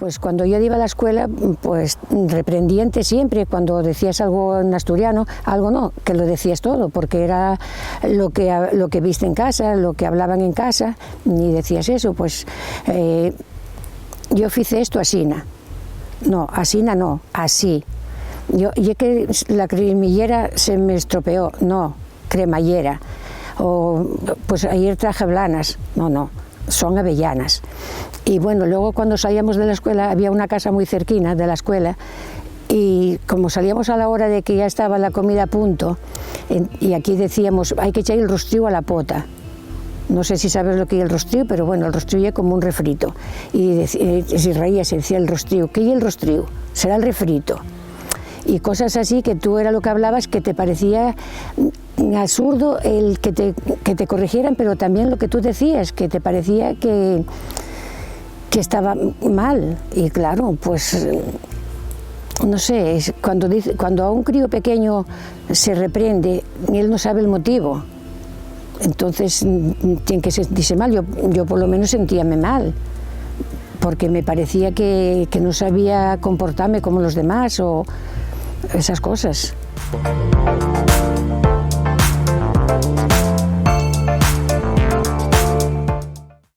Pues cuando yo iba a la escuela, pues reprendiente siempre, cuando decías algo en asturiano, algo no, que lo decías todo, porque era lo que viste en casa, lo que hablaban en casa, ni decías eso, pues yo hice esto asina. No, asina no, así. Y es que la cremillera se me estropeó, no, cremallera. O pues ayer traje blanas, no, son avellanas. Y bueno, luego cuando salíamos de la escuela, había una casa muy cerquina de la escuela, y como salíamos a la hora de que ya estaba la comida a punto, y aquí decíamos, hay que echar el rostrillo a la pota. No sé si sabes lo que es el rostrillo, pero bueno, el rostrillo es como un refrito. Y si reías, se decía el rostrillo. ¿Qué es el rostrillo? Será el refrito. Y cosas así que tú era lo que hablabas, que te parecía absurdo el que te corrigieran, pero también lo que tú decías, que te parecía que estaba mal. Y claro, pues no sé, cuando a un crío pequeño se reprende, él no sabe el motivo, entonces tiene que sentirse mal. Yo por lo menos sentíame mal, porque me parecía que no sabía comportarme como los demás o esas cosas.